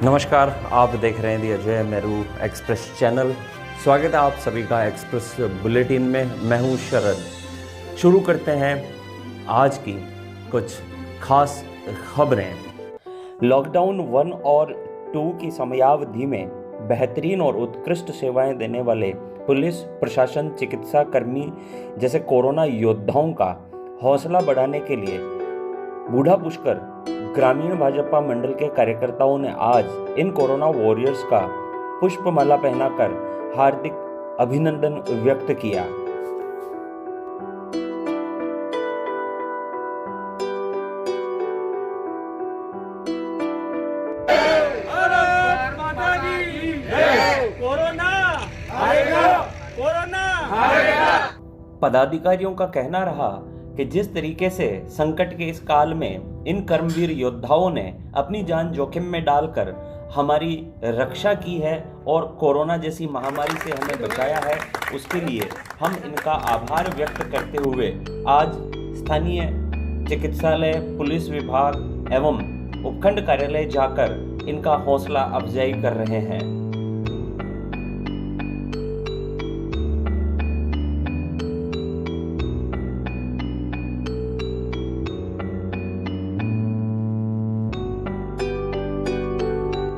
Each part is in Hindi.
नमस्कार, आप देख रहे हैं दी अजय मेरू एक्सप्रेस चैनल। स्वागत है आप सभी का एक्सप्रेस बुलेटिन में। मैं हूं शरद। शुरू करते हैं आज की कुछ खास खबरें। लॉकडाउन 1 और 2 की समयावधि में बेहतरीन और उत्कृष्ट सेवाएं देने वाले पुलिस प्रशासन, चिकित्सा कर्मी जैसे कोरोना योद्धाओं का हौसला बढ़ाने के लिए बूढ़ा पुष्कर ग्रामीण भाजपा मंडल के कार्यकर्ताओं ने आज इन कोरोना वॉरियर्स का पुष्पमाला पहनाकर हार्दिक अभिनंदन व्यक्त किया। पदाधिकारियों का कहना रहा कि जिस तरीके से संकट के इस काल में इन कर्मवीर योद्धाओं ने अपनी जान जोखिम में डालकर हमारी रक्षा की है और कोरोना जैसी महामारी से हमें बचाया है, उसके लिए हम इनका आभार व्यक्त करते हुए आज स्थानीय चिकित्सालय, पुलिस विभाग एवं उपखंड कार्यालय जाकर इनका हौसला अफजाई कर रहे हैं।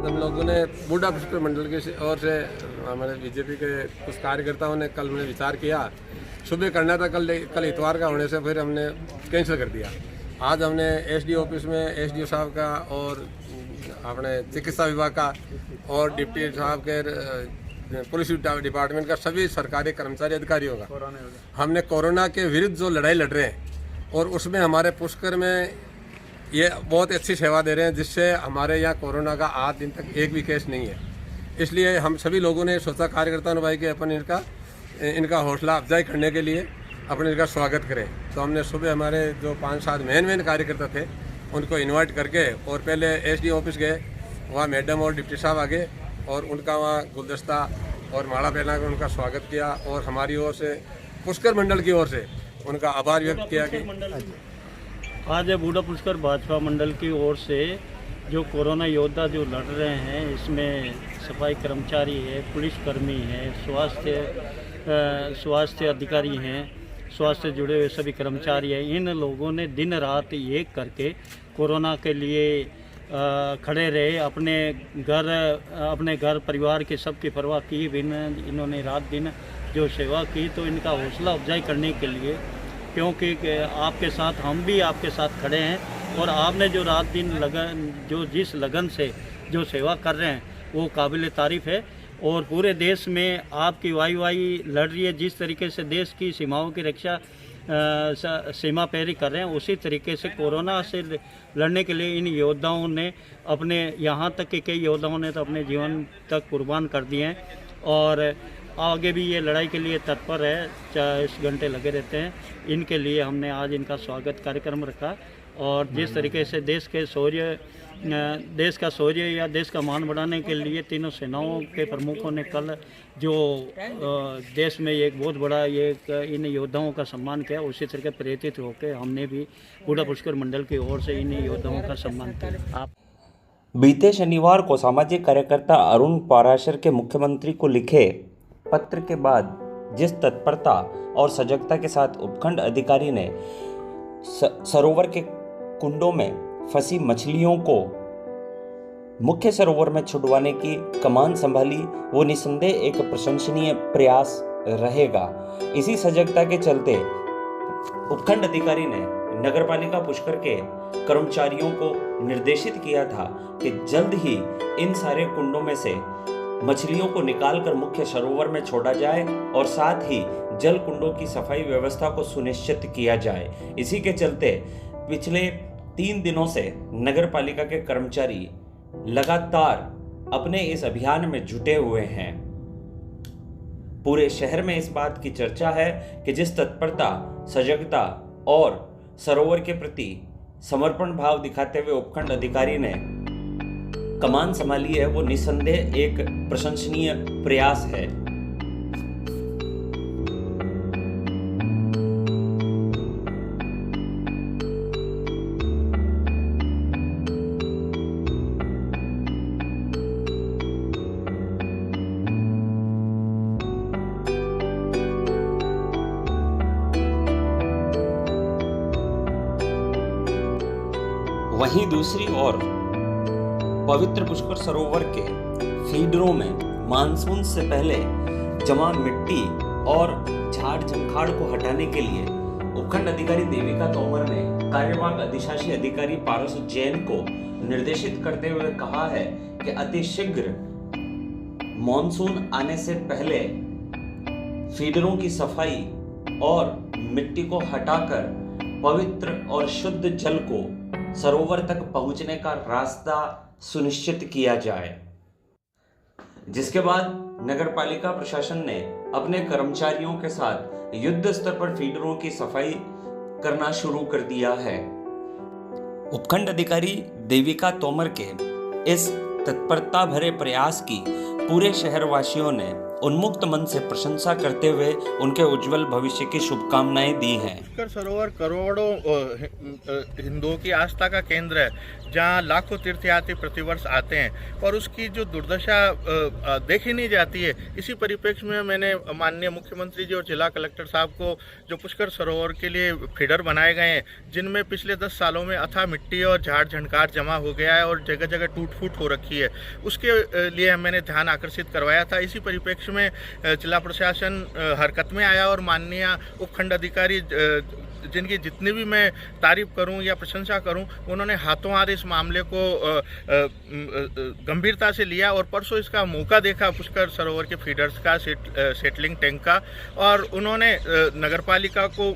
हम लोगों ने बूढ़ा पुष्कर मंडल की ओर से हमारे बीजेपी के कुछ कार्यकर्ताओं ने कल हमने विचार किया, सुबह करना था, कल इतवार का होने से फिर हमने कैंसिल कर दिया। आज हमने एसडीओ ऑफिस में एसडीओ साहब का और अपने चिकित्सा विभाग का और डिप्टी साहब के पुलिस डिपार्टमेंट का सभी सरकारी कर्मचारी अधिकारियों का हमने कोरोना के विरुद्ध जो लड़ाई लड़ रहे हैं और उसमें हमारे पुष्कर में ये बहुत अच्छी सेवा दे रहे हैं, जिससे हमारे यहाँ कोरोना का आज दिन तक एक भी केस नहीं है। इसलिए हम सभी लोगों ने सोचा कार्यकर्ताओं ने भाई कि अपन इनका हौसला अफजाई करने के लिए अपने इनका स्वागत करें। तो हमने सुबह हमारे जो 5-7 मेन कार्यकर्ता थे उनको इनवाइट करके और पहले एसडी ऑफिस गए, वहाँ मैडम और डिप्टी साहब आ गए और उनका वहाँ गुलदस्ता और माला पहना कर उनका स्वागत किया और हमारी ओर से पुष्कर मंडल की ओर से उनका आभार व्यक्त किया कि आज बूढ़ा पुष्कर भाजपा मंडल की ओर से जो कोरोना योद्धा जो लड़ रहे हैं, इसमें सफाई कर्मचारी है, पुलिसकर्मी है, स्वास्थ्य अधिकारी हैं, स्वास्थ्य से जुड़े हुए सभी कर्मचारी हैं, इन लोगों ने दिन रात एक करके कोरोना के लिए खड़े रहे। अपने घर परिवार के सबकी परवाह की बिना इन्होंने रात दिन जो सेवा की, तो इनका हौसला अफजाई करने के लिए, क्योंकि आपके साथ हम भी आपके साथ खड़े हैं और आपने जो रात दिन जिस लगन से जो सेवा कर रहे हैं वो काबिल तारीफ़ है और पूरे देश में आपकी वाई लड़ रही है। जिस तरीके से देश की सीमाओं की रक्षा सीमा पैरी कर रहे हैं, उसी तरीके से कोरोना से लड़ने के लिए इन योद्धाओं ने अपने, यहाँ तक कि कई योद्धाओं ने तो अपने जीवन तक कुर्बान कर दिए हैं और आगे भी ये लड़ाई के लिए तत्पर है, 40 घंटे लगे रहते हैं। इनके लिए हमने आज इनका स्वागत कार्यक्रम रखा और जिस तरीके से देश का शौर्य या देश का मान बढ़ाने के लिए तीनों सेनाओं के प्रमुखों ने कल जो देश में एक बहुत बड़ा इन योद्धाओं का सम्मान किया, उसी तरीके प्रेरित होकर हमने भी बूढ़ा पुष्कर मंडल की ओर से इन योद्धाओं का सम्मान किया। बीते शनिवार को सामाजिक कार्यकर्ता अरुण पाराशर के मुख्यमंत्री को लिखे पत्र के बाद जिस तत्परता और सजगता के साथ उपखंड अधिकारी ने सरोवर के कुंडों में फंसी मछलियों को मुख्य सरोवर में छुड़वाने की कमान संभाली, वो निसंदेह एक प्रशंसनीय प्रयास रहेगा। इसी सजगता के चलते उपखंड अधिकारी ने नगरपालिका पुष्कर के कर्मचारियों को निर्देशित किया था कि जल्द ही इन सारे कुंडों में से मछलियों को निकालकर मुख्य सरोवर में छोड़ा जाए और साथ ही जल कुंडों की सफाई व्यवस्था को सुनिश्चित किया जाए। इसी के चलते पिछले 3 दिनों से नगरपालिका के कर्मचारी लगातार अपने इस अभियान में जुटे हुए हैं। पूरे शहर में इस बात की चर्चा है कि जिस तत्परता, सजगता और सरोवर के प्रति समर्पण भाव दिखाते हुए उपखंड अधिकारी ने कमान संभाली है, वो निसंदेह एक प्रशंसनीय प्रयास है। वहीं दूसरी ओर पवित्र पुष्कर सरोवर के फीडरों में मानसून से पहले जमा मिट्टी और झाड़ झंखाड़ को हटाने के लिए उपखंड अधिकारी देविका तोमर ने कार्यवाहक अधिशासी अधिकारी पारस जैन को निर्देशित करते हुए कहा है कि अतिशीघ्र मॉनसून आने से पहले फीडरों की सफाई और मिट्टी को हटाकर पवित्र और शुद्ध जल को सरोवर तक पहुंचने का रास्ता सुनिश्चित किया जाए, जिसके बाद नगरपालिका प्रशासन ने अपने कर्मचारियों के साथ युद्ध स्तर पर फीडरों की सफाई करना शुरू कर दिया है। उपखंड अधिकारी देविका तोमर के इस तत्परता भरे प्रयास की पूरे शहरवासियों ने उन्मुक्त मन से प्रशंसा करते हुए उनके उज्जवल भविष्य की शुभकामनाएं दी हैं। पुष्कर सरोवर करोड़ों हिंदुओं की आस्था का केंद्र है, जहां लाखों तीर्थयात्री प्रतिवर्ष आते हैं और उसकी जो दुर्दशा देखी नहीं जाती है। इसी परिप्रेक्ष्य में मैंने माननीय मुख्यमंत्री जी और जिला कलेक्टर साहब को जो पुष्कर सरोवर के लिए फीडर बनाए गए हैं, जिनमें पिछले 10 सालों में अथाह मिट्टी और झाड़ झंकार जमा हो गया है और जगह जगह टूट फूट हो रखी है, उसके लिए मैंने ध्यान आकर्षित करवाया था। इसी परिप्रेक्ष्य में जिला प्रशासन हरकत में आया और माननीय उपखंड अधिकारी जिनकी जितनी भी मैं तारीफ करूं या प्रशंसा करूं, उन्होंने हाथों हाथ इस मामले को गंभीरता से लिया और परसों इसका मौका देखा पुष्कर सरोवर के फीडर्स का सेटलिंग टैंक का, और उन्होंने नगरपालिका को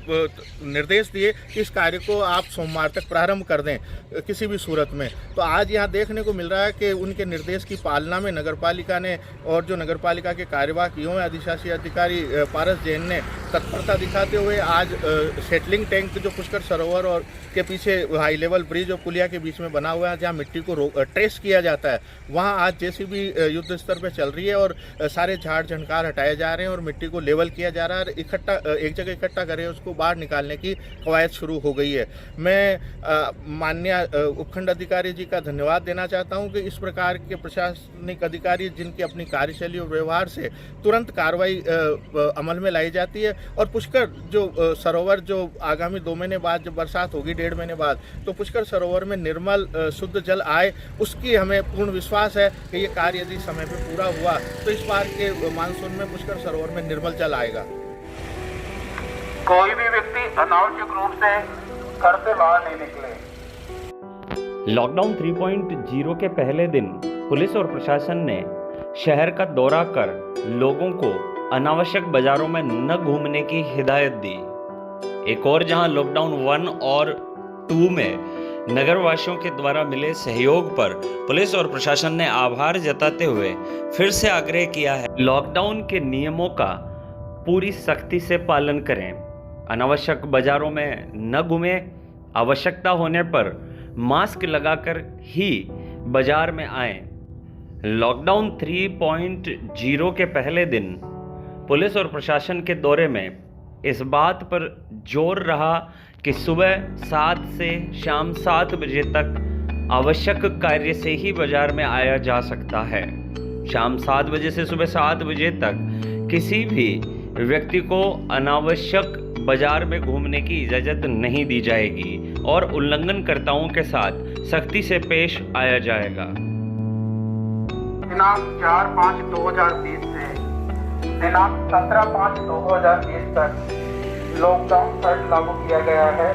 निर्देश दिए कि इस कार्य को आप सोमवार तक प्रारंभ कर दें किसी भी सूरत में। तो आज यहाँ देखने को मिल रहा है कि उनके निर्देश की पालना में नगरपालिका ने और जो नगरपालिका के कार्यवाहक यूँ अधिशासी अधिकारी पारस जैन ने तत्परता दिखाते हुए आज सेटलिंग टैंक जो पुष्कर सरोवर और के पीछे हाई लेवल ब्रिज और पुलिया के बीच में बना हुआ है, जहाँ मिट्टी को ट्रेस किया जाता है, वहाँ आज जेसीबी युद्ध स्तर पर चल रही है और सारे झाड़ झंकार हटाए जा रहे हैं और मिट्टी को लेवल किया जा रहा है। एक जगह इकट्ठा करें उसको बाहर निकालने की कवायद शुरू हो गई है। मैं माननीय उपखंड अधिकारी जी का धन्यवाद देना चाहता हूं कि इस प्रकार के प्रशासनिक अधिकारी जिनकी अपनी कार्यशैली और व्यवहार से तुरंत कार्रवाई अमल में लाई जाती है और पुष्कर जो सरोवर जो आगामी 2 महीने बाद जब बरसात होगी, 1.5 महीने बाद, तो पुष्कर सरोवर में निर्मल शुद्ध जल आए, उसकी हमें पूर्ण विश्वास है कि ये कार्य यदि समय पर पूरा हुआ तो इस बार के मानसून में पुष्कर सरोवर में निर्मल जल आएगा। कोई भी व्यक्ति अनावश्यक रूप से घर से बाहर नहीं निकले। लॉकडाउन 3.0 के पहले दिन पुलिस और प्रशासन ने शहर का दौरा कर लोगों को अनावश्यक बाजारों में न घूमने की हिदायत दी। एक और जहां लॉकडाउन 1 और 2 में नगरवासियों के द्वारा मिले सहयोग पर पुलिस और प्रशासन ने आभार जताते हुए फिर से आग्रह किया है, लॉकडाउन के नियमों का पूरी सख्ती से पालन करें, अनावश्यक बाजारों में न घूमें, आवश्यकता होने पर मास्क लगाकर ही बाजार में आएं। लॉकडाउन 3.0 के पहले दिन पुलिस और प्रशासन के दौरे में इस बात पर जोर रहा कि सुबह 7 से शाम 7 बजे तक आवश्यक कार्य से ही बाजार में आया जा सकता है। शाम 7 बजे से सुबह 7 बजे तक किसी भी व्यक्ति को अनावश्यक बाजार में घूमने की इजाज़त नहीं दी जाएगी और उल्लंघनकर्ताओं के साथ सख्ती से पेश आया जाएगा। दिनांक 4/5/2020 से दिनांक 17/5/2020 तक लॉकडाउन सर्ट लागू किया गया है।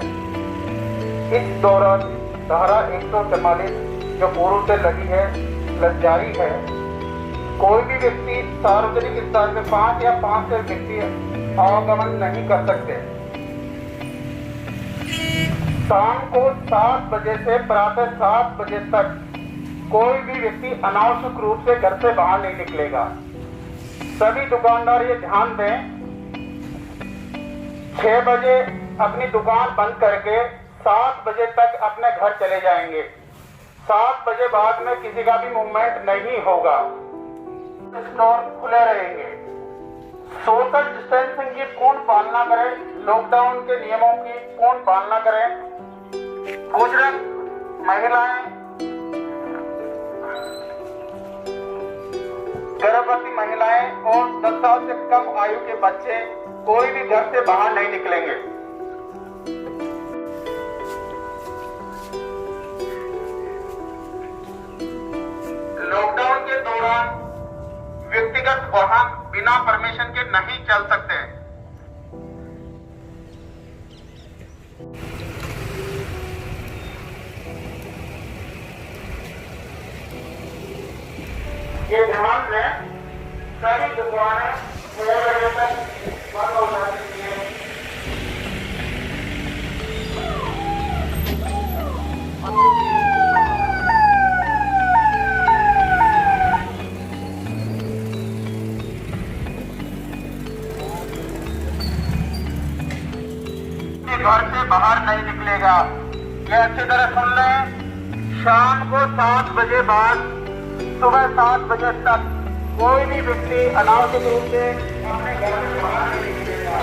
इस दौरान धारा 144 जो पूर्व से लगी है प्लस जारी है। कोई भी व्यक्ति सार्वजनिक स्थान में 5 या 5 से व्यक्ति आवागमन नहीं कर सकते। शाम को 7 बजे से प्रातः 7 बजे तक कोई भी व्यक्ति अनावश्यक रूप से घर से बाहर नहीं निकलेगा। सभी दुकानदार ये ध्यान दें, 6 बजे अपनी दुकान बंद करके 7 बजे तक अपने घर चले जाएंगे। 7 बजे बाद में किसी का भी मूवमेंट नहीं होगा। स्टोर खुले रहेंगे। सोशल डिस्टेंसिंग की पूर्ण पालना करें, लॉकडाउन के नियमों की पूर्ण पालना करें। बुजुर्ग, महिलाएं, गर्भवती महिलाएं और 10 साल से कम आयु के बच्चे कोई भी घर से बाहर नहीं निकलेंगे। दौरान व्यक्तिगत वाहन बिना परमिशन के नहीं चल सकते। ये ध्यान दें, सारी दुकानें 6 बजे तक बंद हो जाती हैं। घर से बाहर नहीं निकलेगा। ये अच्छी तरह सुन लें, शाम को 7 बजे बाद सुबह 7 बजे तक कोई भी व्यक्ति अनावश्यक रूप से अपने घर से बाहर नहीं निकलेगा।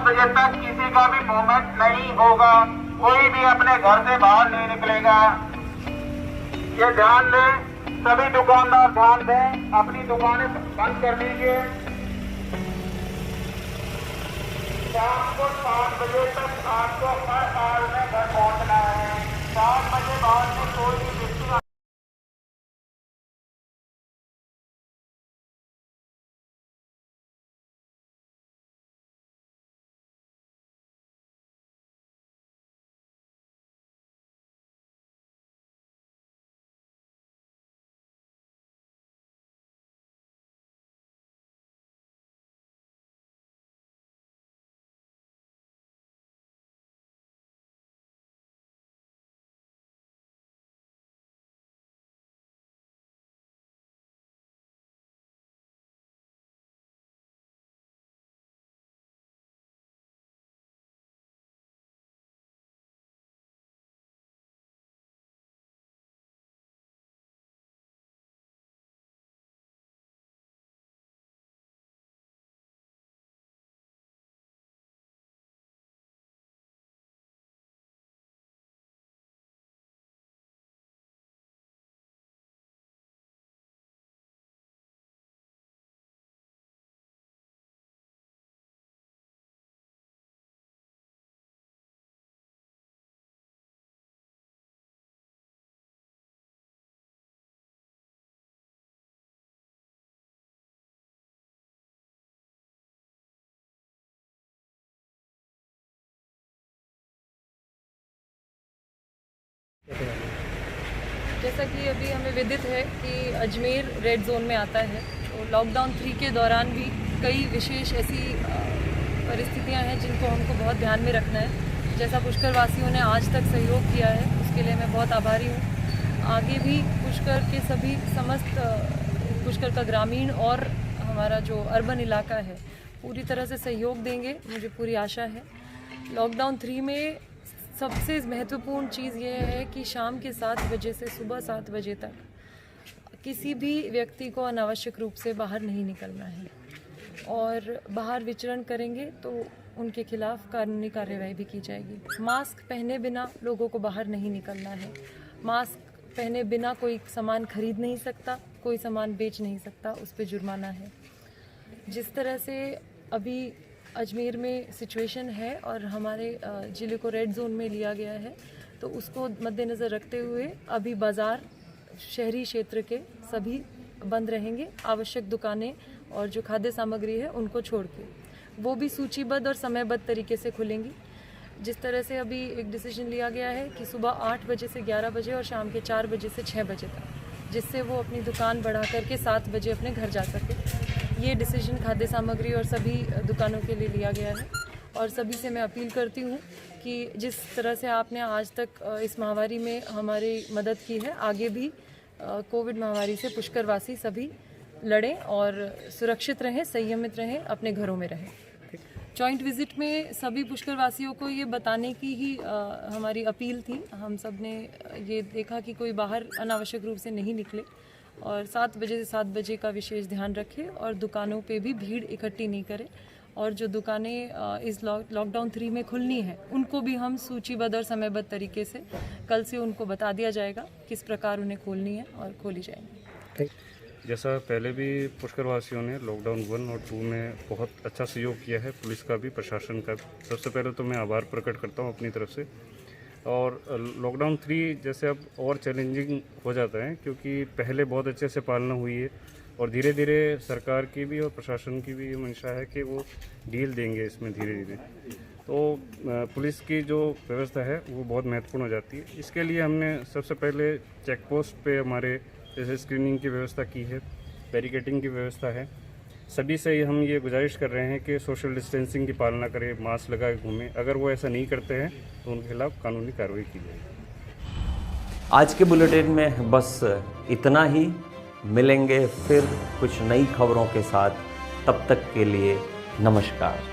बजे तक किसी का भी मूवमेंट नहीं होगा, कोई भी अपने घर से बाहर नहीं निकलेगा। ये ध्यान दें, सभी दुकानदार ध्यान दें, अपनी दुकानें बंद कर दीजिए। शाम को 7 बजे तक आपको हर हाल में घर पहुंचना है। 7 बजे बाद में कोई भी व्यक्ति जैसा कि अभी हमें विदित है कि अजमेर रेड जोन में आता है, तो लॉकडाउन 3 के दौरान भी कई विशेष ऐसी परिस्थितियां हैं जिनको हमको बहुत ध्यान में रखना है। जैसा पुष्कर वासियों ने आज तक सहयोग किया है, उसके लिए मैं बहुत आभारी हूँ। आगे भी पुष्कर के सभी समस्त पुष्कर का ग्रामीण और हमारा जो अर्बन इलाका है पूरी तरह से सहयोग देंगे, मुझे पूरी आशा है। लॉकडाउन 3 में सबसे महत्वपूर्ण चीज़ ये है कि शाम के 7 बजे से सुबह 7 बजे तक किसी भी व्यक्ति को अनावश्यक रूप से बाहर नहीं निकलना है, और बाहर विचरण करेंगे तो उनके खिलाफ कानूनी कार्रवाई भी की जाएगी। मास्क पहने बिना लोगों को बाहर नहीं निकलना है। मास्क पहने बिना कोई सामान खरीद नहीं सकता, कोई सामान बेच नहीं सकता, उस पर जुर्माना है। जिस तरह से अभी अजमेर में सिचुएशन है और हमारे ज़िले को रेड जोन में लिया गया है, तो उसको मद्देनज़र रखते हुए अभी बाज़ार, शहरी क्षेत्र के सभी बंद रहेंगे। आवश्यक दुकानें और जो खाद्य सामग्री है उनको छोड़ के वो भी सूचीबद्ध और समयबद्ध तरीके से खुलेंगी। जिस तरह से अभी एक डिसीजन लिया गया है कि सुबह 8 बजे से 11 बजे और शाम के 4 बजे से 6 बजे तक, जिससे वो अपनी दुकान बढ़ा करके 7 बजे अपने घर जा सके। ये डिसीजन खाद्य सामग्री और सभी दुकानों के लिए लिया गया है, और सभी से मैं अपील करती हूँ कि जिस तरह से आपने आज तक इस महामारी में हमारी मदद की है, आगे भी कोविड महामारी से पुष्करवासी सभी लड़ें और सुरक्षित रहें, संयमित रहें, अपने घरों में रहें। जॉइंट विजिट में सभी पुष्करवासियों को ये बताने की ही हमारी अपील थी। हम सब ने ये देखा कि कोई बाहर अनावश्यक रूप से नहीं निकले, और 7 बजे से 7 बजे का विशेष ध्यान रखें और दुकानों पे भी भीड़ इकट्ठी नहीं करें, और जो दुकानें इस लॉकडाउन 3 में खुलनी है उनको भी हम सूचीबद्ध और समयबद्ध तरीके से कल से उनको बता दिया जाएगा किस प्रकार उन्हें खोलनी है और खोली जाएंगी। जैसा पहले भी पुष्कर वासियों ने लॉकडाउन 1 और 2 में बहुत अच्छा सहयोग किया है, पुलिस का भी, प्रशासन का भी। सबसे पहले तो मैं आभार प्रकट करता हूँ अपनी तरफ से। और लॉकडाउन 3 जैसे अब और चैलेंजिंग हो जाता है, क्योंकि पहले बहुत अच्छे से पालना हुई है और धीरे धीरे सरकार की भी और प्रशासन की भी ये मंशा है कि वो ढील देंगे इसमें धीरे धीरे। तो पुलिस की जो व्यवस्था है वो बहुत महत्वपूर्ण हो जाती है। इसके लिए हमने सबसे पहले चेक पोस्ट पे हमारे जैसे स्क्रीनिंग की व्यवस्था की है, बैरिकेडिंग की व्यवस्था है। सभी से हम ये गुजारिश कर रहे हैं कि सोशल डिस्टेंसिंग की पालना करें, मास्क लगाए घूमें। अगर वो ऐसा नहीं करते हैं तो उनके खिलाफ कानूनी कार्रवाई की जाएगी। आज के बुलेटिन में बस इतना ही। मिलेंगे फिर कुछ नई खबरों के साथ, तब तक के लिए नमस्कार।